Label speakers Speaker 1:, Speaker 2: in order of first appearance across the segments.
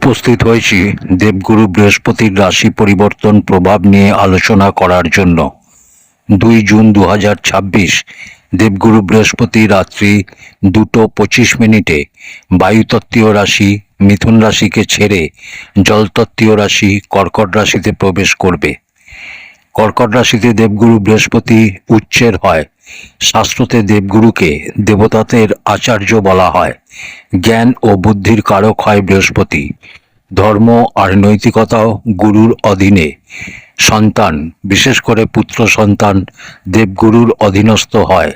Speaker 1: উপস্থিত হয়েছি দেবগুরু বৃহস্পতির রাশি পরিবর্তন প্রভাব নিয়ে আলোচনা করার জন্য। 2 জুন 2026 দেবগুরু বৃহস্পতি রাত্রি 2:25 বায়ুতত্ত্বীয় রাশি মিথুন রাশিকে ছেড়ে জলতত্ত্বীয় রাশি কর্কট রাশিতে প্রবেশ করবে। কর্কট রাশিতে দেবগুরু বৃহস্পতি উচ্চের হয়। শাস্ত্রতে দেবগুরুকে দেবতাদের আচার্য বলা হয়। জ্ঞান ও বুদ্ধির কারক হয় বৃহস্পতি। ধর্ম আর নৈতিকতাও গুরুর অধীনে। সন্তান, বিশেষ করে পুত্র সন্তান দেবগুরুর অধীনস্থ হয়।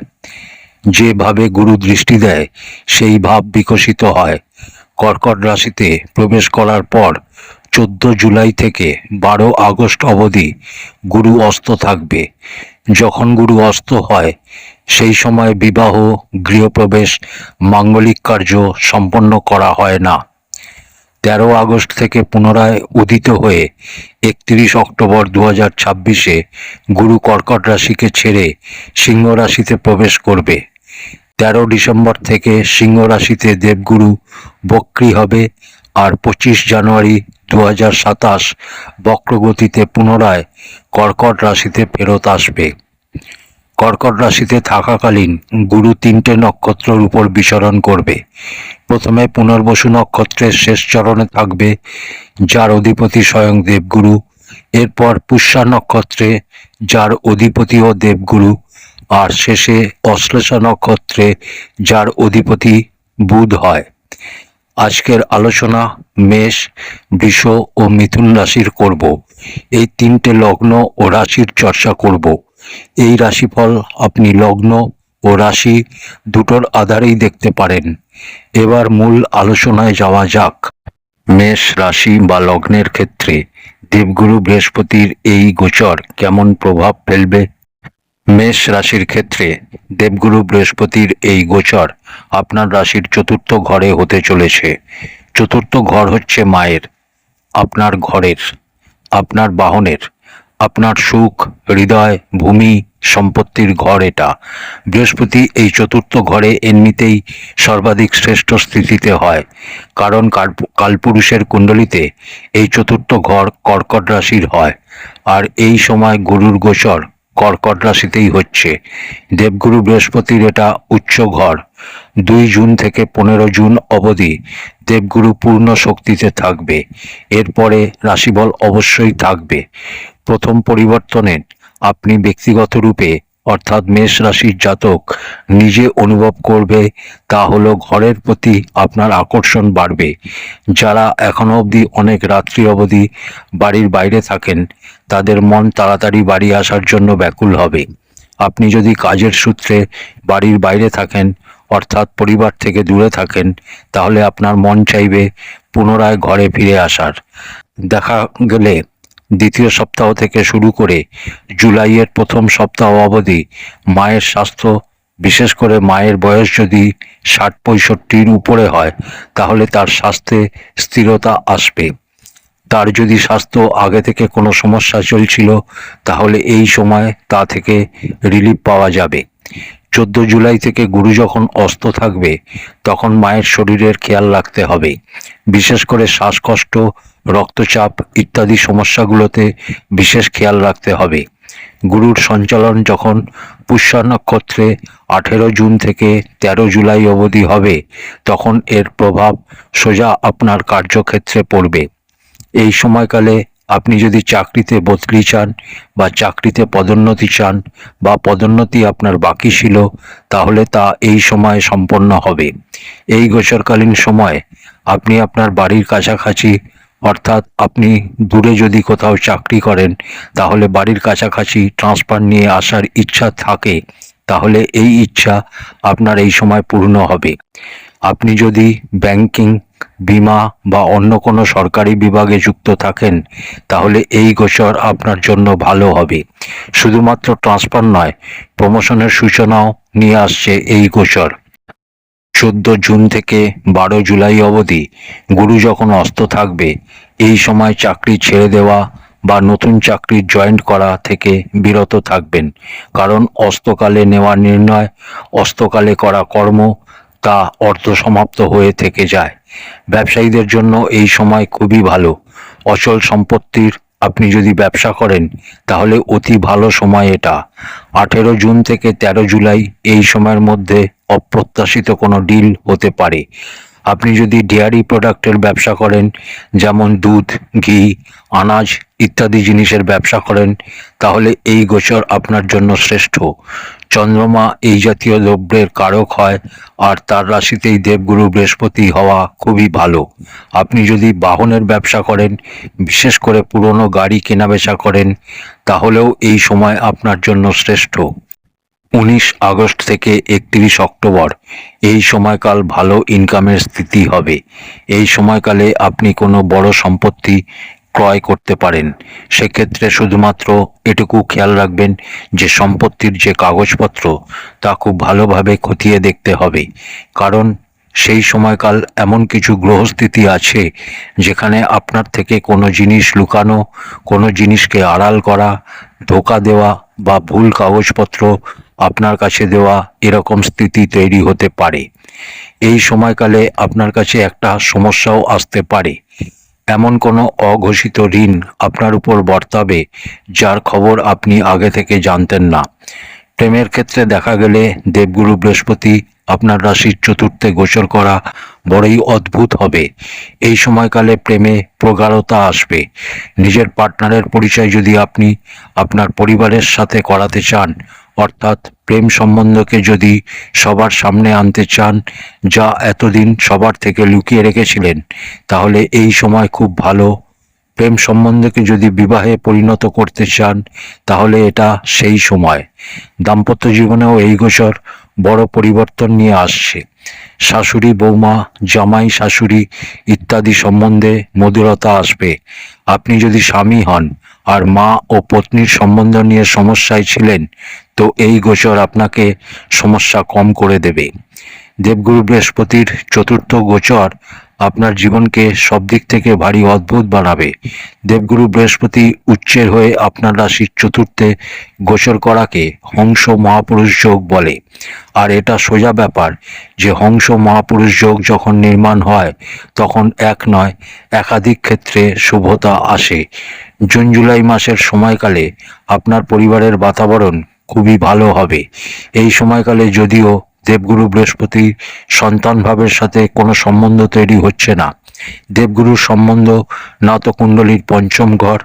Speaker 1: যেভাবে গুরু দৃষ্টি দেয় সেই ভাব বিকশিত হয়। কর্কট রাশিতে প্রবেশ করার পর 14 জুলাই থেকে 12 আগস্ট অবধি গুরু অস্ত থাকবে। যখন গুরু অস্ত হয় সেই সময় বিবাহ, গৃহপ্রবেশ, মাঙ্গলিক কার্য সম্পন্ন করা হয় না। 13 আগস্ট থেকে পুনরায় উদিত হয়ে 31 অক্টোবর 2026 গুরু কর্কট রাশিকে ছেড়ে সিংহ রাশিতে প্রবেশ করবে। 13 ডিসেম্বর থেকে সিংহ রাশিতে দেবগুরু বক্রী হবে আর 25 জানুয়ারি 2027 বক্রগতিতে পুনরায় কর্কট রাশিতে ফেরত আসবে। কর্কট রাশিতে থাকাকালীন গুরু 3টে নক্ষত্রের উপর বিচরণ করবে। প্রথমে পুনর্বসু নক্ষত্রের শেষ চরণে থাকবে, যার অধিপতি স্বয়ং দেবগুরু। এরপর পুষ্যা নক্ষত্রে, যার অধিপতিও দেবগুরু। আর শেষে অশ্লেষা নক্ষত্রে, যার অধিপতি বুধ হয়। আজকের আলোচনা মেষ, বৃষ ও মিথুন রাশির করব। এই 3টে লগ্ন ও রাশির চর্চা করব। এই রাশিফল আপনি লগ্ন ও রাশি দুটোর আধারেই দেখতে পারেন। এবার মূল আলোচনায় যাওয়া যাক। মেষ রাশি বা লগ্নের ক্ষেত্রে দেবগুরু বৃহস্পতির এই গোচর কেমন প্রভাব ফেলবে? মেষ রাশির ক্ষেত্রে দেবগুরু বৃহস্পতির এই গোচর আপনার রাশির 4র্থ ঘরে হতে চলেছে। 4র্থ ঘর হচ্ছে মায়ের, আপনার ঘরের, আপনার বাহনের, আপনার সুখ, হৃদয়, ভূমি, সম্পত্তির ঘর এটা। বৃহস্পতি এই 4র্থ ঘরে এমনিতেই সর্বাধিক শ্রেষ্ঠ স্থিতিতে হয়, কারণ কালপুরুষের কুণ্ডলিতে এই 4র্থ ঘর কর্কট রাশির হয়। আর এই সময় গুরুর গোচর কর্কট রাশিতেই হচ্ছে। দেবগুরু বৃহস্পতির এটা উচ্চ ঘর। 2 জুন থেকে 15 জুন অবধি দেবগুরু পূর্ণ শক্তিতে থাকবে। এরপরে রাশিবল অবশ্যই থাকবে। প্রথম পরিবর্তনে আপনি ব্যক্তিগত রূপে অর্থাৎ মেষ রাশির জাতক নিজে অনুভব করবে, তা হলো ঘরের প্রতি আপনার আকর্ষণ বাড়বে। যারা এখনো অবধি অনেক রাত্রি অবধি বাড়ির বাইরে থাকেন তাদের মন তাড়াতাড়ি বাড়ি আসার জন্য ব্যাকুল হবে। আপনি যদি কাজের সূত্রে বাড়ির বাইরে থাকেন অর্থাৎ পরিবার থেকে দূরে থাকেন, তাহলে আপনার মন চাইবে পুনরায় ঘরে ফিরে আসার। দেখা গেলে দ্বিতীয় সপ্তাহ থেকে শুরু করে জুলাইয়ের প্রথম সপ্তাহ অবধি মায়ের স্বাস্থ্য, বিশেষ করে মায়ের বয়স যদি 60-65 উপরে হয়, তাহলে তার স্বাস্থ্যে স্থিরতা আসবে। তার যদি স্বাস্থ্য আগে থেকে কোনো সমস্যা চলছিল, তাহলে এই সময় তা থেকে রিলিফ পাওয়া যাবে। 14 জুলাই থেকে গুরু যখন অস্ত থাকবে তখন মায়ের শরীরের খেয়াল রাখতে হবে। বিশেষ করে শ্বাসকষ্ট, রক্তচাপ ইত্যাদি সমস্যাগুলোতে বিশেষ খেয়াল রাখতে হবে। গুরুর সঞ্চালন যখন পুষ্যা নক্ষত্রে 18 জুন থেকে 13 জুলাই অবধি হবে, তখন এর প্রভাব সোজা আপনার কার্যক্ষেত্রে পড়বে। এই সময়কালে আপনি যদি চাকরিতে বদলি চান বা চাকরিতে পদোন্নতি চান বা পদোন্নতি আপনার বাকি ছিল, তাহলে তা এই সময়ে সম্পন্ন হবে। এই গোচরকালীন সময় আপনি আপনার বাড়ির কাছাকাছি, অর্থাৎ আপনি দূরে যদি কোথাও চাকরি করেন তাহলে বাড়ির কাছাকাছি ট্রান্সফার নিয়ে আসার ইচ্ছা থাকে, তাহলে এই ইচ্ছা আপনার এই সময় পূর্ণ হবে। আপনি যদি ব্যাংকিং, বিমা বা অন্য কোনো সরকারি বিভাগে যুক্ত থাকেন, তাহলে এই গোচর আপনার জন্য ভালো হবে। শুধুমাত্র ট্রান্সফার নয়, প্রমোশনের সূচনাও নিয়ে আসছে এই গোচর। 14 জুন থেকে 12 জুলাই অবধি গুরু যখন অস্ত থাকবে, এই সময় চাকরি ছেড়ে দেওয়া বা নতুন চাকরি জয়েন্ট করা থেকে বিরত থাকবেন, কারণ অস্তকালে নেওয়া নির্ণয়, অস্তকালে করা কর্ম তা অর্ধসমাপ্ত হয়ে থেকে যায়। ব্যবসায়ীদের জন্য এই সময় খুবই ভালো। অচল সম্পত্তির আপনি যদি ব্যবসা করেন তাহলে অতি ভালো সময় এটা। 18 জুন থেকে 13 জুলাই এই সময়ের মধ্যে অপ্রত্যাশিত কোনো ডিল হতে পারে। আপনি যদি ডেয়ারি প্রোডাক্টের ব্যবসা করেন, যেমন দুধ, ঘি, আনাজ ইত্যাদি জিনিসের ব্যবসা করেন, তাহলে এই গোচর আপনার জন্য শ্রেষ্ঠ। চন্দ্রমা এই জাতীয় দ্রব্যের কারক হয়, আর তার রাশিতেই দেবগুরু বৃহস্পতি হওয়া খুবই ভালো। আপনি যদি বাহনের ব্যবসা করেন, বিশেষ করে পুরনো গাড়ি কেনাবেচা করেন, তাহলেও এই সময় আপনার জন্য শ্রেষ্ঠ। 19 আগস্ট থেকে 31 অক্টোবর এই সময়কাল ভালো ইনকামের স্থিতি হবে। এই সময়কালে আপনি কোনো বড় সম্পত্তি ক্রয় করতে পারেন। সেক্ষেত্রে শুধুমাত্র এটুকু খেয়াল রাখবেন যে সম্পত্তির যে কাগজপত্র তা খুব ভালোভাবে খতিয়ে দেখতে হবে, কারণ সেই সময়কাল এমন কিছু গ্রহস্থিতি আছে যেখানে আপনার থেকে কোনো জিনিস লুকানো, কোনো জিনিসকে আড়াল করা, ধোঁকা দেওয়া বা ভুল কাগজপত্র আপনার কাছে দেওয়া, এরকম স্থিতি তৈরি হতে পারে। এই সময়কালে আপনার কাছে একটা সমস্যাও আসতে পারে। এমন কোনো অঘোষিত ঋণ আপনার উপর বর্তাবে যার খবর আপনি আগে থেকে জানতেন না। প্রেমের ক্ষেত্রে দেখা গেলে দেবগুরু বৃহস্পতি আপনার রাশির চতুর্থে গোচর করা বড়ই অদ্ভুত হবে। এই সময়কালে প্রেমে প্রগাঢ়তা আসবে। নিজের পার্টনারের পরিচয় যদি আপনি আপনার পরিবারের সাথে করাতে চান, অর্থাৎ প্রেম সম্বন্ধকে যদি সবার সামনে আনতে চান, যা এতদিন সবার থেকে লুকিয়ে রেখেছিলেন, তাহলে এই সময় খুব ভালো। প্রেম সম্বন্ধকে যদি বিবাহে পরিণত করতে চান, তাহলে এটা সেই সময়। দাম্পত্য জীবনেও এই গোচর বড় পরিবর্তন নিয়ে আসছে। শাশুড়ি বৌমা, জামাই শাশুড়ি ইত্যাদি সম্বন্ধে মধুরতা আসবে। আপনি যদি স্বামী হন আর মা ও পত্নীর সম্বন্ধ নিয়ে সমস্যায় ছিলেন, তো এই গোচর আপনাকে সমস্যা কম করে দেবে। দেবগুরু বৃহস্পতির চতুর্থ গোচর আপনার জীবনকে সব দিক থেকে ভারী অদ্ভুত বানাবে। দেবগুরু বৃহস্পতি উচ্চের হয়ে আপনার রাশির চতুর্থে গোচর করাকে হংস মহাপুরুষ যোগ বলে। আর এটা সোজা ব্যাপার যে হংস মহাপুরুষ যোগ যখন নির্মাণ হয়, তখন এক নয় একাধিক ক্ষেত্রে শুভতা আসে। জুন জুলাই মাসের সময়কালে আপনার পরিবারের বাতাবরণ খুবই ভালো হবে। এই সময়কালে যদিও দেবগুরু বৃহস্পতি সন্তান ভাবের সাথে কোনো সম্বন্ধ তৈরি হচ্ছে না। দেবগুরুর সম্বন্ধ না তো কুণ্ডলীর পঞ্চম ঘর,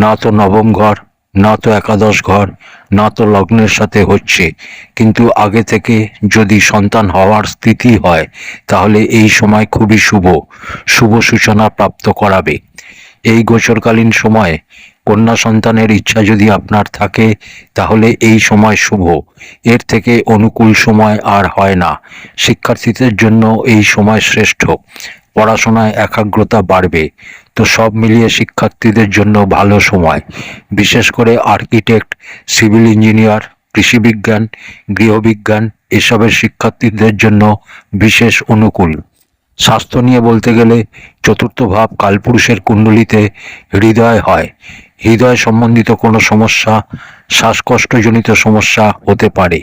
Speaker 1: না তো নবম ঘর, না তো একাদশ ঘর, না তো লগ্নের সাথে হচ্ছে, কিন্তু আগে থেকে যদি সন্তান হওয়ার স্থিতি হয়, তাহলে এই সময় খুবই শুভ সূচনা প্রাপ্ত করাবে। এই গোচরকালীন সময়ে কন্যা সন্তানের ইচ্ছা যদি আপনার থাকে, তাহলে এই সময় শুভ। এর থেকে অনুকূল সময় আর হয় না। শিক্ষার্থীদের জন্য এই সময় শ্রেষ্ঠ। পড়াশোনায় একাগ্রতা বাড়বে। তো সব মিলিয়ে শিক্ষার্থীদের জন্য ভালো সময়। বিশেষ করে আর্কিটেক্ট, সিভিল ইঞ্জিনিয়ার, কৃষিবিজ্ঞান, গৃহবিজ্ঞান এসবের শিক্ষার্থীদের জন্য বিশেষ অনুকূল। স্বাস্থ্য নিয়ে বলতে গেলে চতুর্থ ভাব কালপুরুষের কুণ্ডলিতে হৃদয় হয়। হৃদয় সম্বন্ধিত কোনো সমস্যা, শ্বাসকষ্টজনিত সমস্যা হতে পারে।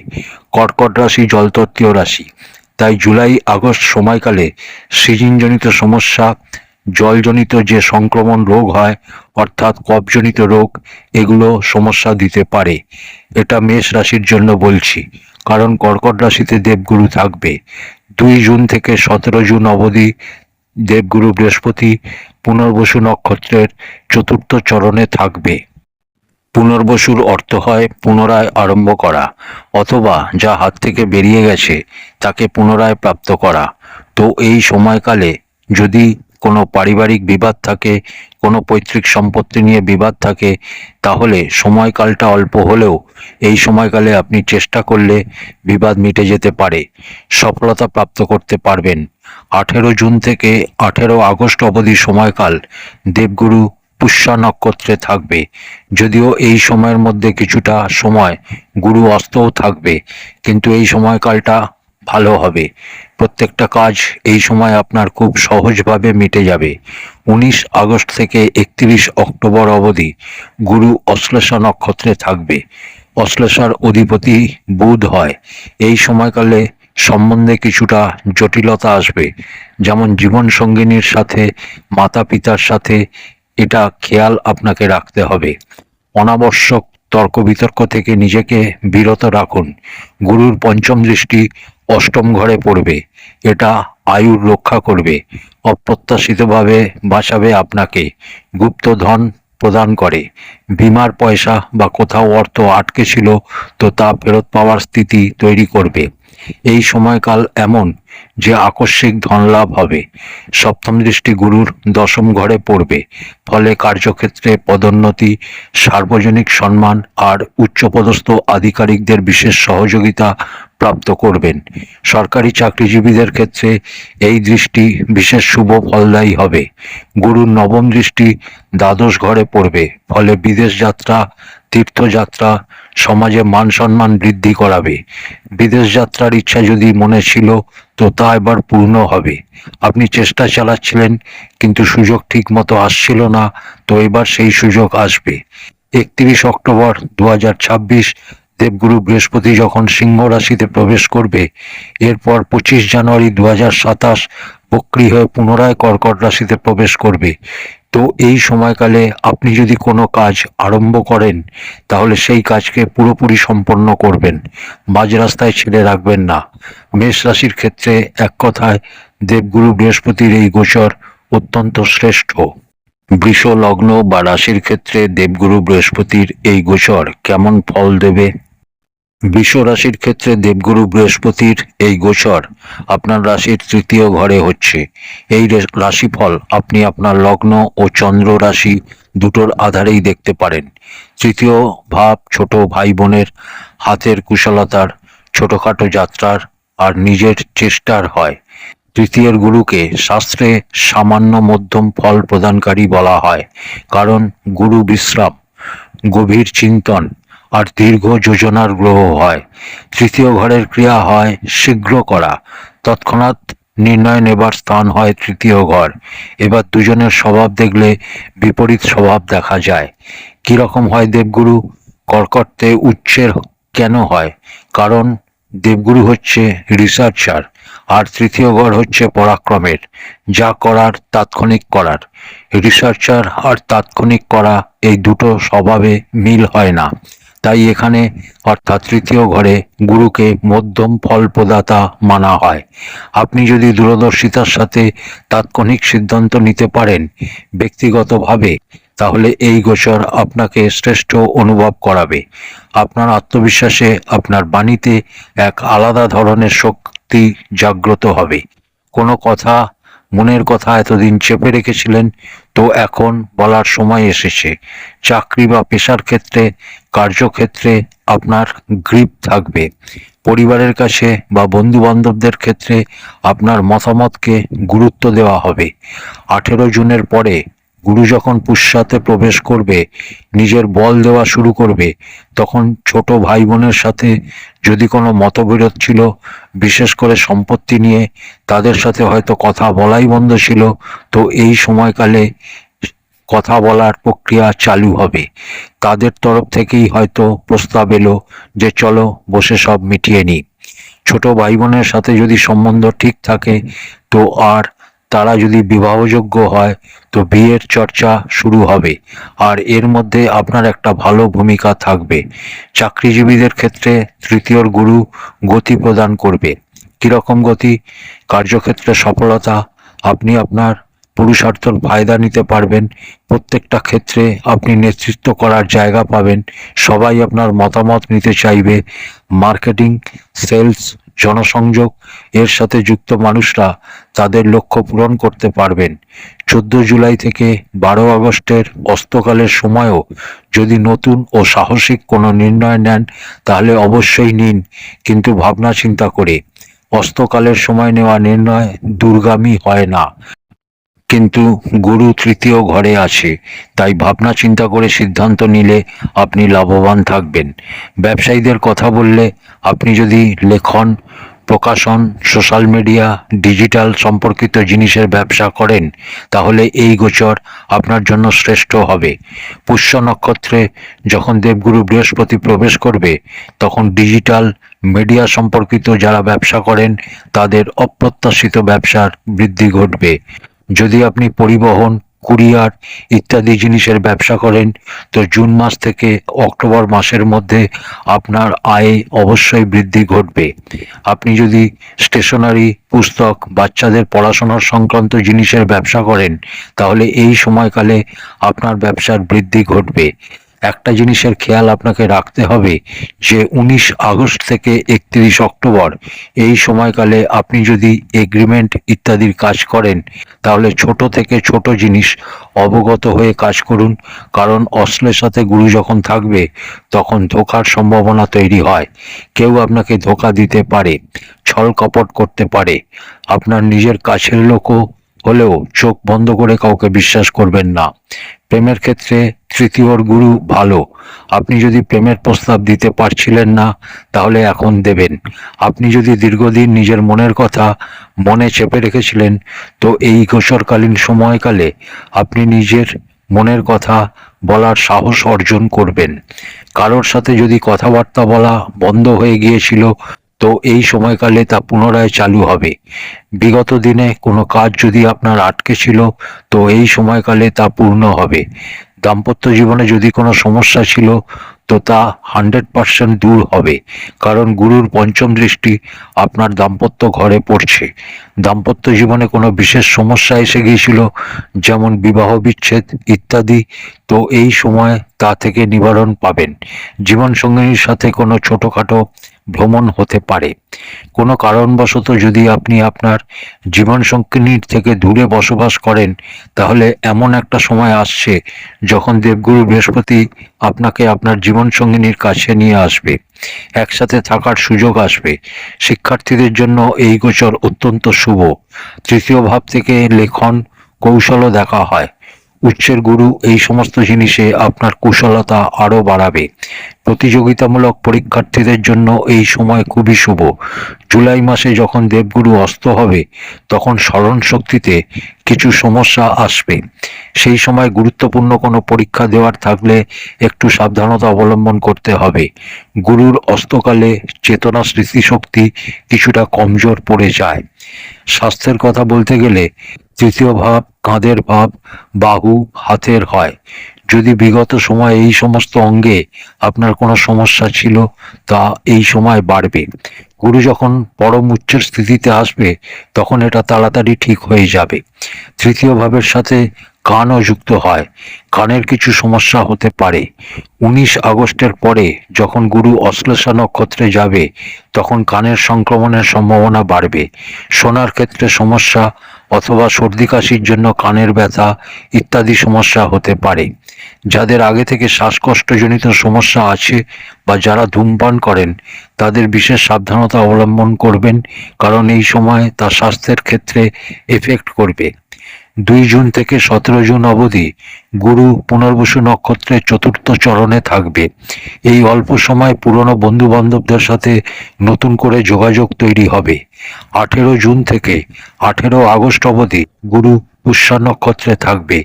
Speaker 1: কর্কট রাশি জলতত্ত্বীয় রাশি, তাই জুলাই আগস্ট সময়কালে সিজনজনিত সমস্যা, জলজনিত যে সংক্রমণ রোগ হয় অর্থাৎ কফজনিত রোগ, এগুলো সমস্যা দিতে পারে। এটা মেষ রাশির জন্য বলছি, কারণ কর্কট রাশিতে দেবগুরু থাকবে। 2 জুন থেকে 17 জুন অবধি দেবগুরু বৃহস্পতি পুনর্বসু নক্ষত্রের চতুর্থ চরণে থাকবে। পুনর্বসুর অর্থ হয় পুনরায় আরম্ভ করা, অথবা যা হাত থেকে বেরিয়ে গেছে তাকে পুনরায় প্রাপ্ত করা। তো এই সময়কালে যদি কোনো পারিবারিক বিবাদ থাকে, কোনো পৈতৃক সম্পত্তি নিয়ে বিবাদ থাকে, তাহলে সময়কালটা অল্প হলেও এই সময়কালে আপনি চেষ্টা করলে বিবাদ মিটে যেতে পারে, সফলতা প্রাপ্ত করতে পারবেন। 18 জুন থেকে 18 আগস্ট অবধি সময়কাল দেবগুরু পুষ্যা নক্ষত্রে থাকবে। যদিও এই সময়ের মধ্যে কিছুটা সময় গুরু অস্তও থাকবে, কিন্তু এই সময়কালটা ভালো হবে। প্রত্যেকটা কাজ এই সময় আপনার খুব সহজভাবে মিটে যাবে। 19 আগস্ট থেকে 31 অক্টোবর অবধি গুরু অশ্লেষা নক্ষত্রে থাকবে। অশ্লেষার অধিপতি বুধ হয়। এই সময়কালে সম্বন্ধে কিছুটা জটিলতা আসবে, যেমন জীবন সঙ্গিনীর সাথে, মাতা পিতার সাথে। এটা খেয়াল আপনাকে রাখতে হবে। অনাবশ্যক তর্ক বিতর্ক থেকে নিজেকে বিরত রাখুন। গুরুর পঞ্চম দৃষ্টি অষ্টম ঘরে পড়বে, এটা আয়ুর রক্ষা করবে, অপ্রত্যাশিতভাবে বাঁচাবে আপনাকে, গুপ্তধন প্রদান করে। বিমার পয়সা বা কোথাও অর্থ আটকে ছিল তো তা ফেরত পাওয়ার স্থিতি তৈরি করবে। এই সময়কাল এমন যে আকস্মিক ধনলাভ হবে। সপ্তম দৃষ্টি গুরুর দশম ঘরে পড়বে, ফলে কার্যক্ষেত্রে পদোন্নতি, সার্বজনিক সম্মান আর উচ্চপদস্থ আধিকারিকদের বিশেষ সহযোগিতা প্রাপ্ত করবেন। সরকারি চাকরিজীবীদের ক্ষেত্রে এই দৃষ্টি বিশেষ শুভ ফলদায়ী হবে। গুরুর নবম দৃষ্টি দ্বাদশ ঘরে পড়বে, ফলে বিদেশ যাত্রা, তীর্থযাত্রা সমাজে মান সম্মান বৃদ্ধি করাবে। বিদেশ যাত্রার ইচ্ছা যদি মনে ছিল তো তা এবার পূর্ণ হবে। আপনি চেষ্টা চালাচ্ছিলেন কিন্তু সুযোগ ঠিক মতো আসছিল না, তো এবার সেই সুযোগ আসবে। 31 অক্টোবর 2026 দেবগুরু বৃহস্পতি যখন সিংহ রাশিতে প্রবেশ করবে, এরপর 25 জানুয়ারি 2027 বক্রী হয়ে পুনরায় কর্কট রাশিতে প্রবেশ করবে। তো এই সময়কালে আপনি যদি কোনো কাজ আরম্ভ করেন তাহলে সেই কাজকে পুরোপুরি সম্পন্ন করবেন, মাঝ রাস্তায় ছেড়ে রাখবেন না। মেষ রাশির ক্ষেত্রে এক কথায় দেবগুরু বৃহস্পতির এই গোচর অত্যন্ত শ্রেষ্ঠ। বৃষ লগ্ন বা রাশির ক্ষেত্রে দেবগুরু বৃহস্পতির এই গোচর কেমন ফল দেবে? বৃষ রাশির ক্ষেত্রে দেবগুরু বৃহস্পতির এই গোচর আপনার রাশির তৃতীয় ঘরে হচ্ছে। এই রাশিফল আপনি আপনার লগ্ন ও চন্দ্র রাশি দুটোর আধারেই দেখতে পারেন। তৃতীয় ভাব ছোট ভাই বোনের হাতের কুশলতার, ছোটখাটো যাত্রার আর নিজের চেষ্টার হয়। তৃতীয়ের গুরুকে শাস্ত্রে সামান্য মধ্যম ফল প্রদানকারী বলা হয়, কারণ গুরু বিশ্রাম, গভীর চিন্তন আর দীর্ঘ যোজনার গ্রহ হয়। তৃতীয় ঘরের ক্রিয়া হয় শীঘ্র করা, তৎক্ষণাৎ নির্ণয় নেবার স্থান হয় তৃতীয় ঘর। এবার দুজনের স্বভাব দেখলে বিপরীত স্বভাব দেখা যায়। কিরকম হয় দেবগুরু? কর্কটে উচ্চের কেন হয়? কারণ দেবগুরু হচ্ছে রিসার্চার, আর তৃতীয় ঘর হচ্ছে পরাক্রমের, যা করার তাৎক্ষণিক করার। রিসার্চার আর তাৎক্ষণিক করা এই দুটো স্বভাবে মিল হয় না। তাই এখানে অর্থাৎ তৃতীয় ঘরে গুরুকে মধ্যম ফল প্রদাতা মানা হয়। আপনি যদি দূরদর্শিতার সাথে তাৎক্ষণিক সিদ্ধান্ত নিতে পারেন ব্যক্তিগতভাবে, তাহলে এই গোচর আপনাকে শ্রেষ্ঠ অনুভব করাবে। আপনার আত্মবিশ্বাসে, আপনার বাণীতে এক আলাদা ধরনের শক্তি জাগ্রত হবে। কোনো কথা, মনের কথা এতদিন চেপে রেখেছিলেন, তো এখন বলার সময় এসেছে। চাকরি বা পেশার ক্ষেত্রে, কার্যক্ষেত্রে আপনার গ্রিপ থাকবে। পরিবারের কাছে বা বন্ধু বান্ধবদের ক্ষেত্রে আপনার মতামতকে গুরুত্ব দেওয়া হবে। 18 জুনের পরে গুরু যখন পুষ্যাতে প্রবেশ করবে, নিজের বল দেওয়া শুরু করবে, তখন ছোট ভাই বোনের সাথে যদি কোনো মতবিরোধ ছিল, বিশেষ করে সম্পত্তি নিয়ে, তাদের সাথে হয়তো কথা বলাই বন্ধ ছিল, তো এই সময়কালে কথা বলার প্রক্রিয়া চালু হবে। তাদের তরফ থেকেই হয়তো প্রস্তাব এলো যে চলো বসে সব মিটিয়ে নিই। ছোট ভাই বোনের সাথে যদি সম্বন্ধ ঠিক থাকে তো, আর তারা যদি বিবাহযোগ্য হয় তো বিয়ের চর্চা শুরু হবে, আর এর মধ্যে আপনার একটা ভালো ভূমিকা থাকবে। চাকরিজীবীদের ক্ষেত্রে তৃতীয়র গুরু গতি প্রদান করবে। কিরকম গতি? কার্যক্ষেত্রে সফলতা, আপনি আপনার পুরুষার্থর ফায়দা নিতে পারবেন। প্রত্যেকটা ক্ষেত্রে আপনি নেতৃত্ব করার জায়গা পাবেন, সবাই আপনার মতামত নিতে চাইবে। মার্কেটিং, সেলস, জনসংযোগ এর সাথে যুক্ত মানুষরা তাদের লক্ষ্য পূরণ করতে পারবেন। 14 জুলাই থেকে 12 আগস্টের অস্তকালের সময়ও যদি নতুন ও সাহসিক কোনো নির্ণয় নেন তাহলে অবশ্যই নিন, কিন্তু ভাবনা চিন্তা করে। অস্তকালের সময় নেওয়া নির্ণয় দূরগামী হয় না, কিন্তু গুরু তৃতীয় ঘরে আছে, তাই ভাবনা চিন্তা করে সিদ্ধান্ত নিলে আপনি লাভবান থাকবেন। ব্যবসায়ীদের কথা বললে, আপনি যদি লেখন, প্রকাশন, সোশ্যাল মিডিয়া, ডিজিটাল সম্পর্কিত জিনিসের ব্যবসা করেন তাহলে এই গোচর আপনার জন্য শ্রেষ্ঠ হবে। পুষ্য নক্ষত্রে যখন দেবগুরু বৃহস্পতি প্রবেশ করবে তখন ডিজিটাল মিডিয়া সম্পর্কিত যারা ব্যবসা করেন তাদের অপ্রত্যাশিত ব্যবসার বৃদ্ধি ঘটবে। যদি আপনি পরিবহন, কুরিয়ার ইত্যাদি জিনিসের ব্যবসা করেন তো জুন মাস থেকে অক্টোবর মাসের মধ্যে আপনার আয়ে অবশ্যই বৃদ্ধি ঘটবে। আপনি যদি স্টেশনারি, পুস্তক, বাচ্চাদের পড়াশোনার সংক্রান্ত জিনিসের ব্যবসা করেন তাহলে এই সময়কালে আপনার ব্যবসার বৃদ্ধি ঘটবে। একটা জিনিসের খেয়াল আপনাকে রাখতে হবে যে 19 আগস্ট থেকে 31 অক্টোবর এই সময়কালে আপনি যদি এগ্রিমেন্ট ইত্যাদির কাজ করেন তাহলে ছোট থেকে ছোট জিনিস অবগত হয়ে কাজ করুন, কারণ অশ্লের সাথে গুরু যখন থাকবে তখন ধোঁকার সম্ভাবনা তৈরি হয়। কেউ আপনাকে ধোঁকা দিতে পারে, ছল কপট করতে পারে। আপনার নিজের কাছের লোকও হলেও চোখ বন্ধ করে কাউকে বিশ্বাস করবেন না। প্রেমের ক্ষেত্রে তৃতীয়র গুরু ভালো। আপনি যদি প্রেমের প্রস্তাব দিতে পারছিলেন না তাহলে এখন দেবেন। আপনি যদি দীর্ঘদিন নিজের মনের কথা মনে চেপে রেখেছিলেন তো এই গোচরকালীন সময়কালে আপনি নিজের মনের কথা বলার সাহস অর্জন করবেন। কারোর সাথে যদি কথাবার্তা বলা বন্ধ হয়ে গিয়েছিল তো এই সময়কালে তা পুনরায় চালু হবে। বিগত দিনে কোনো কাজ যদি আপনার আটকে ছিল তো এই সময়কালে তা পূর্ণ হবে। দাম্পত্য জীবনে যদি কোনো সমস্যা ছিল তো তা 100% দূর হবে, কারণ গুরুর পঞ্চম দৃষ্টি আপনার দাম্পত্য ঘরে পড়ছে। দাম্পত্য জীবনে কোনো বিশেষ সমস্যা এসে গিয়েছিল, যেমন বিবাহ বিচ্ছেদ ইত্যাদি, তো এই সময় তা থেকে নিবারণ পাবেন। জীবনসঙ্গিনীর সাথে কোনো ছোটোখাটো ভ্রমণ হতে পারে। কোনো কারণবশত যদি আপনি আপনার জীবনসঙ্গিনীর থেকে দূরে বসবাস করেন তাহলে এমন একটা সময় আসছে যখন দেবগুরু বৃহস্পতি আপনাকে আপনার জীবনসঙ্গিনীর কাছে নিয়ে আসবে, একসাথে থাকার সুযোগ আসবে। শিক্ষার্থীদের জন্য এই গোচর অত্যন্ত শুভ। তৃতীয় ভাব থেকে লেখন কৌশলও দেখা হয়। উচ্চের গুরু এই সমস্ত জিনিসে আপনার কুশলতা আরও বাড়াবে। প্রতিযোগিতামূলক পরীক্ষার্থীদের জন্য এই সময় খুবই শুভ। জুলাই মাসে যখন দেবগুরু অস্ত হবে তখন স্মরণ শক্তিতে কিছু সমস্যা আসবে। সেই সময় গুরুত্বপূর্ণ কোনো পরীক্ষা দেওয়ার থাকলে একটু সাবধানতা অবলম্বন করতে হবে। গুরুর অস্তকালে চেতনা স্মৃতিশক্তি কিছুটা কমজোর পড়ে যায়। স্বাস্থ্যের কথা বলতে গেলে তৃতীয় ভাব কাঁধের ভাব, বাহু, হাতের হয়। যদি বিগত সময়ে এই সমস্ত অঙ্গে আপনার কোনো সমস্যা ছিল তা এই সময় বাড়বে। গুরু যখন পরম উচ্চের স্থিতিতে আসবে তখন এটা তাড়াতাড়ি ঠিক হয়ে যাবে। তৃতীয় ভাবের সাথে কানও যুক্ত হয়, কানের কিছু সমস্যা হতে পারে। 19 আগস্টের পরে যখন গুরু অশ্লেষা নক্ষত্রে যাবে তখন কানের সংক্রমণের সম্ভাবনা বাড়বে। শোনার ক্ষেত্রে সমস্যা অথবা সর্দি কাশির জন্য কানের ব্যথা ইত্যাদি সমস্যা হতে পারে। যাদের আগে থেকে শ্বাসকষ্টজনিত সমস্যা আছে বা যারা ধূমপান করেন তাদের বিশেষ সাবধানতা অবলম্বন করবেন, কারণ এই সময় তা স্বাস্থ্যের ক্ষেত্রে এফেক্ট করবে। 2 জুন থেকে 17 জুন অবধি গুরু পুনর্বসু নক্ষত্রের চতুর্থ চরণে থাকবে। এই অল্প সময় পুরনো বন্ধু বান্ধবদের সাথে নতুন করে যোগাযোগ তৈরি হবে। 18 জুন থেকে 18 আগস্ট অবধি গুরু পুষ্যা নক্ষত্রে থাকবে।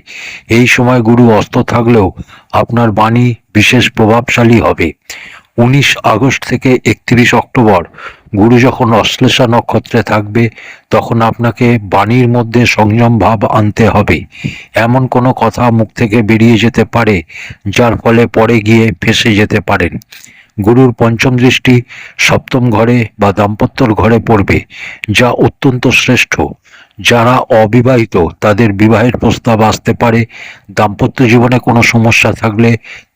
Speaker 1: এই সময় গুরু অস্ত থাকলেও আপনার বাণী বিশেষ প্রভাবশালী হবে। 19 আগস্ট থেকে 31 অক্টোবর গুরু যখন অশ্লেষা নক্ষত্রে থাকবে তখন আপনাকে বাণীর মধ্যে সংযম ভাব আনতে হবে। এমন কোনো কথা মুখ থেকে বেরিয়ে যেতে পারে যার ফলে পরে গিয়ে ফেঁসে যেতে পারেন। গুরুর পঞ্চম দৃষ্টি সপ্তম ঘরে বা দাম্পত্যর ঘরে পড়বে, যা অত্যন্ত শ্রেষ্ঠ। যারা অবিবাহিত তাদের বিবাহের প্রস্তাব আসতে পারে। দাম্পত্য জীবনে কোনো সমস্যা থাকলে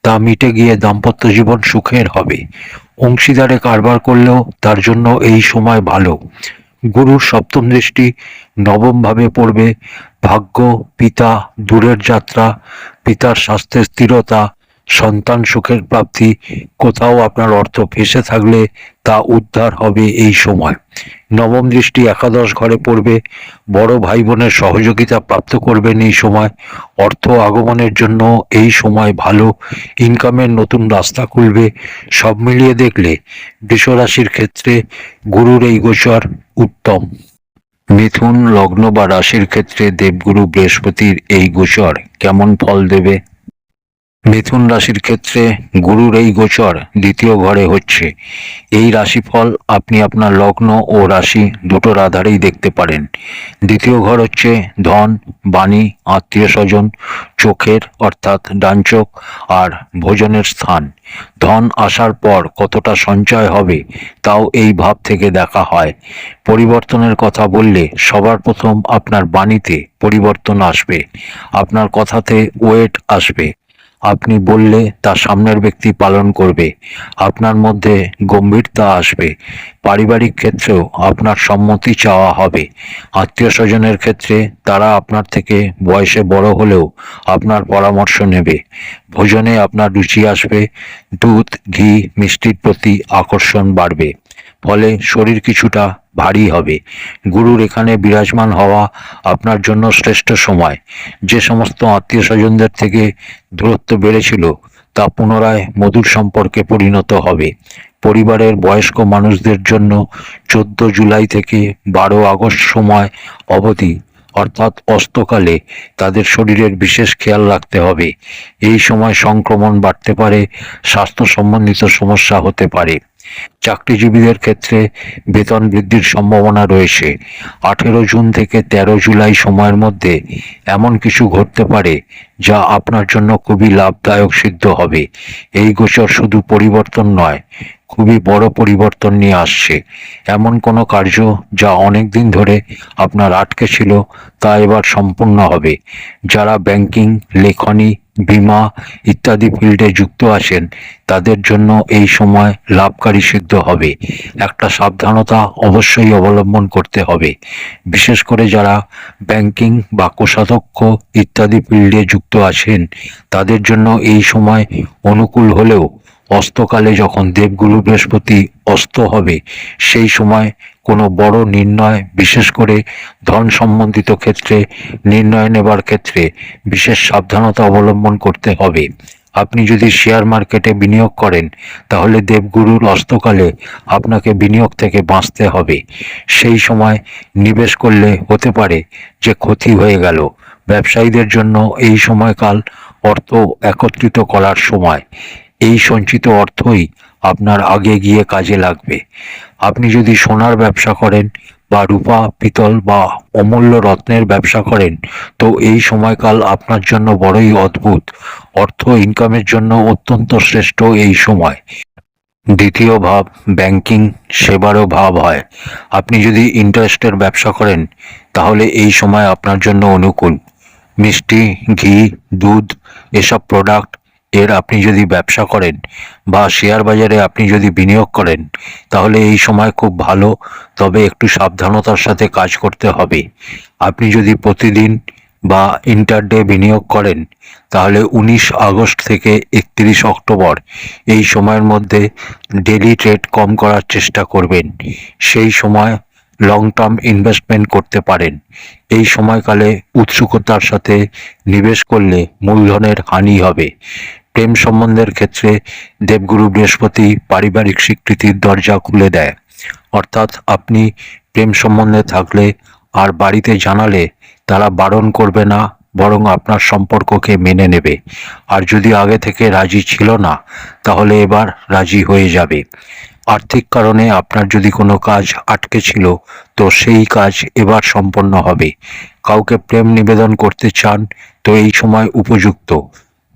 Speaker 1: তা মিটে গিয়ে দাম্পত্য জীবন সুখের হবে। অংশীদারে কারবার করলেও তার জন্য এই সময় ভালো। গুরুর সপ্তম দৃষ্টি নবম ভাবে পড়বে। ভাগ্য, পিতা, দূরের যাত্রা, পিতার স্বাস্থ্যের স্থিরতা, সন্তান সুখের প্রাপ্তি, কোথাও আপনার অর্থ ফেঁসে থাকলে তা উদ্ধার হবে এই সময়। নবম দৃষ্টি একাদশ ঘরে পড়বে। বড় ভাই বোনের সহযোগিতা প্রাপ্ত করবেন এই সময়। অর্থ আগমনের জন্য এই সময় ভালো। ইনকামের নতুন রাস্তা খুলবে। সব মিলিয়ে দেখলে বৃষ রাশির ক্ষেত্রে গুরুর এই গোচর উত্তম। মিথুন লগ্ন বা রাশির ক্ষেত্রে দেবগুরু বৃহস্পতির এই গোচর কেমন ফল দেবে? মিথুন রাশির ক্ষেত্রে গুরুর এই গোচর দ্বিতীয় ঘরে হচ্ছে। এই রাশিফল আপনি আপনার লগ্ন ও রাশি দুটোর আধারেই দেখতে পারেন। দ্বিতীয় ঘর হচ্ছে ধন, বাণী, আত্মীয় স্বজন, চোখের অর্থাৎ ডান চোখ আর ভোজনের স্থান। ধন আসার পর কতটা সঞ্চয় হবে তাও এই ভাব থেকে দেখা হয়। পরিবর্তনের কথা বললে সবার প্রথম আপনার বাণীতে পরিবর্তন আসবে, আপনার কথাতে ওয়েট আসবে। আপনি বললে তা সামনের ব্যক্তি পালন করবে, আপনার মধ্যে গম্ভীরতা আসবে। পারিবারিক ক্ষেত্রেও আপনার সম্মতি চাওয়া হবে। আত্মীয় স্বজনের ক্ষেত্রে তারা আপনার থেকে বয়সে বড় হলেও আপনার পরামর্শ নেবে। ভোজনে আপনার রুচি আসবে, দুধ, ঘি, মিষ্টির প্রতি আকর্ষণ বাড়বে। ফলে শরীর কিছুটা ভারী হবে। গুরুর এখানে বিরাজমান হওয়া আপনার জন্য শ্রেষ্ঠ সময়। যে সমস্ত আত্মীয় স্বজনদের থেকে দূরত্ব বেড়েছিল তা পুনরায় মধুর সম্পর্কে পরিণত হবে। পরিবারের বয়স্ক মানুষদের জন্য 14 জুলাই থেকে 12 আগস্ট সময় অবধি অর্থাৎ অস্তকালে তাদের শরীরের বিশেষ খেয়াল রাখতে হবে। এই সময় সংক্রমণ বাড়তে পারে, স্বাস্থ্য সম্বন্ধিত সমস্যা হতে পারে। চাকরিজীবীদের ক্ষেত্রে বেতন বৃদ্ধির সম্ভাবনা রয়েছে। 18 জুন থেকে 13 জুলাই সময়ের মধ্যে এমন কিছু ঘটতে পারে যা আপনার জন্য খুবই লাভদায়ক সিদ্ধ হবে। এই গোচর শুধু পরিবর্তন নয়, খুবই বড় পরিবর্তন নিয়ে আসছে। এমন কোনো কার্য যা অনেক দিন ধরে আপনার আটকে ছিল তা এবার সম্পূর্ণ হবে। যারা ব্যাংকিং, লেখনী, বীমা ইত্যাদি ফিল্ডে যুক্ত আছেন তাদের জন্য এই সময় লাভকারী সিদ্ধ হবে। একটা সাবধানতা অবশ্যই অবলম্বন করতে হবে। বিশেষ করে যারা ব্যাংকিং বা কোষাধ্যক্ষ ইত্যাদি ফিল্ডে যুক্ত আছেন তাদের জন্য এই সময় অনুকূল হলেও অস্তকালে যখন দেবগুরু বৃহস্পতি অস্ত হবে সেই সময় কোনো বড় নির্ণয়, বিশেষ করে ধন সম্বন্ধিত ক্ষেত্রে নির্ণয় নেবার ক্ষেত্রে বিশেষ সাবধানতা অবলম্বন করতে হবে। আপনি যদি শেয়ার মার্কেটে বিনিয়োগ করেন তাহলে দেবগুরুর অস্তকালে আপনাকে বিনিয়োগ থেকে বাঁচতে হবে। সেই সময় নিবেশ করলে হতে পারে যে ক্ষতি হয়ে গেল। ব্যবসায়ীদের জন্য এই সময়কাল অর্থ একত্রিত করার সময়। এই সঞ্চিত অর্থই আপনার আগে গিয়ে কাজে লাগবে। আপনি যদি সোনার ব্যবসা করেন বা রূপা, পিতল বা অমূল্য রত্নের ব্যবসা করেন তো এই সময়কাল আপনার জন্য বড়ই অদ্ভুত। অর্থ ইনকামের জন্য অত্যন্ত শ্রেষ্ঠ এই সময়। দ্বিতীয় ভাব ব্যাংকিং সেবারও ভাব হয়। আপনি যদি ইন্টারেস্টের ব্যবসা করেন তাহলে এই সময় আপনার জন্য অনুকূল। মিষ্টি, ঘি, দুধ এসব প্রোডাক্ট এর আপনি যদি ব্যবসা করেন বা শেয়ার বাজারে আপনি যদি বিনিয়োগ করেন তাহলে এই সময় খুব ভালো, তবে একটু সাবধানতার সাথে কাজ করতে হবে। আপনি যদি প্রতিদিন বা ইন্টারডে বিনিয়োগ করেন তাহলে 19 আগস্ট থেকে 31 অক্টোবর এই সময়ের মধ্যে ডেলি ট্রেড কম করার চেষ্টা করবেন। সেই সময় লং টার্ম ইনভেস্টমেন্ট করতে পারেন। এই সময়কালে উৎসুকতার সাথে নিবেশ করলে মূলধনের হানি হবে। প্রেম সম্বন্ধের ক্ষেত্রে দেবগুরু বৃহস্পতি পারিবারিক স্বীকৃতির দরজা খুলে দেয়। অর্থাৎ আপনি প্রেম সম্বন্ধে থাকলে আর বাড়িতে জানালে তারা বারণ করবে না, বরং আপনার সম্পর্ককে মেনে নেবে। আর যদি আগে থেকে রাজি ছিল না তাহলে এবার রাজি হয়ে যাবে। আর্থিক কারণে আপনার যদি কোনো কাজ আটকে ছিল তো সেই কাজ এবার সম্পন্ন হবে। কাউকে প্রেম নিবেদন করতে চান তো এই সময় উপযুক্ত।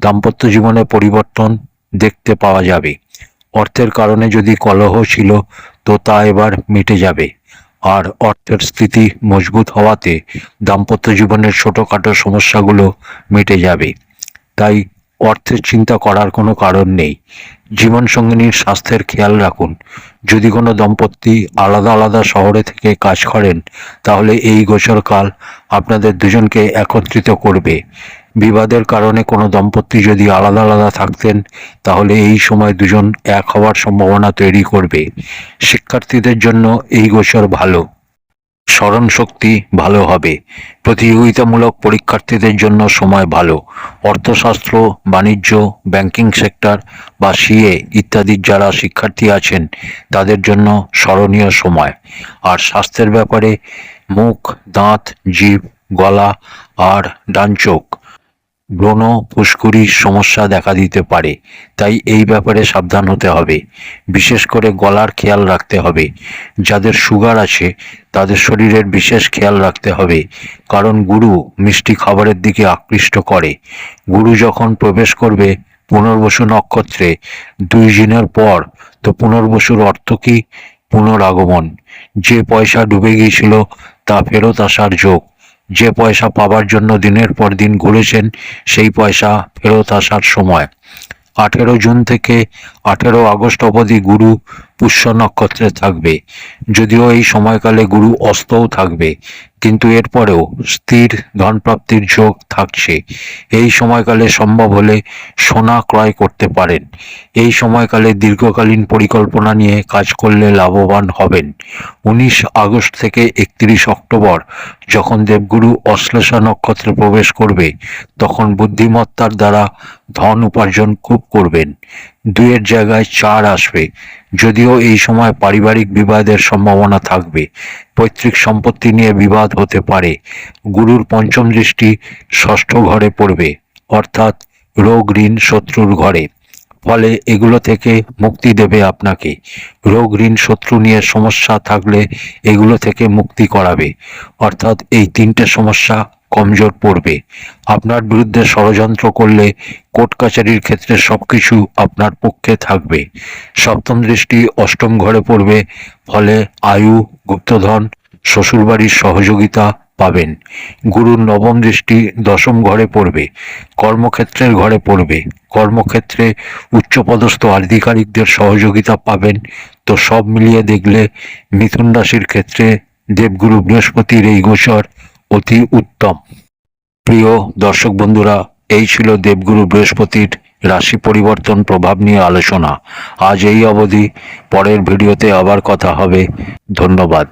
Speaker 1: দাম্পত্য জীবনে পরিবর্তন দেখতে পাওয়া যাবে। অর্থের কারণে যদি কলহ ছিল তো তা এবার মিটে যাবে। আর অর্থের স্থিতি মজবুত হওয়াতে দাম্পত্য জীবনের ছোটোখাটো সমস্যাগুলো মিটে যাবে। তাই অর্থের চিন্তা করার কোনো কারণ নেই। জীবনসঙ্গিনীর স্বাস্থ্যের খেয়াল রাখুন। যদি কোনো দম্পতি আলাদা আলাদা শহরে থেকে কাজ করেন তাহলে এই গোচরকাল আপনাদের দুজনকে একত্রিত করবে। বিবাদের কারণে কোনো দম্পতি যদি আলাদা আলাদা থাকতেন তাহলে এই সময় দুজন এক হওয়ার সম্ভাবনা তৈরি করবে। শিক্ষার্থীদের জন্য এই গোচর ভালো। স্মরণশক্তি ভালো হবে। প্রতিযোগিতামূলক পরীক্ষার্থীদের জন্য সময় ভালো। অর্থশাস্ত্র, বাণিজ্য, ব্যাংকিং সেক্টর বা সিএ ইত্যাদির যারা শিক্ষার্থী আছেন তাদের জন্য স্মরণীয় সময়। আর স্বাস্থ্যের ব্যাপারে মুখ, দাঁত, জিভ, গলা আর ডান চোখ ব্রণ ফুসকুড়ি সমস্যা দেখা দিতে পারে, তাই এই ব্যাপারে সাবধান হতে হবে। বিশেষ করে গলার খেয়াল রাখতে হবে। যাদের সুগার আছে তাদের শরীরের বিশেষ খেয়াল রাখতে হবে, কারণ গুরু মিষ্টি খাবারের দিকে আকৃষ্ট করে। গুরু যখন প্রবেশ করবে পুনর্বসু নক্ষত্রে 2 দিনের পর, তো পুনর্বসুর অর্থ কি? পুনরাগমন। যে পয়সা ডুবে গিয়েছিল তা ফেরত আসার যোগ। যে পয়সা পাবার জন্য দিনের পর দিন ঘুরেছেন সেই পয়সা ফেরত আসার সময়। 18 জুন থেকে 18 আগস্ট অবধি গুরু পুষ্য নক্ষত্রে থাকবে। যদিও এই সময়কালে গুরু অস্তও থাকবে, কিন্তু এরপরেও স্থির ধনপ্রাপ্তির যোগ থাকছে। এই সময়কালে সম্ভব হলে সোনা ক্রয় করতে পারেন। এই সময়কালে দীর্ঘকালীন পরিকল্পনা নিয়ে কাজ করলে লাভবান হবেন। 19 আগস্ট থেকে 31 অক্টোবর যখন দেবগুরু অশ্লেষা নক্ষত্রে প্রবেশ করবে, তখন বুদ্ধিমত্তার দ্বারা ধন উপার্জন খুব করবেন। 2-এর জায়গায় 4 আসবে। যদিও এই সময় পারিবারিক বিবাদের সম্ভাবনা থাকবে, পৈতৃক সম্পত্তি নিয়ে বিবাদ হতে পারে। গুরুর পঞ্চম দৃষ্টি ষষ্ঠ ঘরে পড়বে, অর্থাৎ রোগ ঋণ শত্রুর ঘরে। ফলে এগুলো থেকে মুক্তি দেবে আপনাকে। রোগ ঋণ শত্রু নিয়ে সমস্যা থাকলে এগুলো থেকে মুক্তি করাবে, অর্থাৎ এই 3টে সমস্যা কমজোর পড়বে। আপনার বিরুদ্ধে ষড়যন্ত্র করলে কোর্ট কাছারির ক্ষেত্রে সবকিছু আপনার পক্ষে থাকবে। সপ্তম দৃষ্টি অষ্টম ঘরে পড়বে, ফলে আয়ু, গুপ্তধন, শ্বশুরবাড়ির সহযোগিতা পাবেন। গুরুর নবম দৃষ্টি দশম ঘরে পড়বে, কর্মক্ষেত্রের ঘরে পড়বে। কর্মক্ষেত্রে উচ্চপদস্থ আধিকারিকদের সহযোগিতা পাবেন। তো সব মিলিয়ে দেখলে মিথুন রাশির ক্ষেত্রে দেবগুরু বৃহস্পতির এই গোচর অতি উত্তম। প্রিয় দর্শক বন্ধুরা, এই ছিল দেবগুরু বৃহস্পতির রাশি পরিবর্তন প্রভাব নিয়ে আলোচনা। আজ এই অবধি। পরের ভিডিওতে আবার কথা হবে। ধন্যবাদ।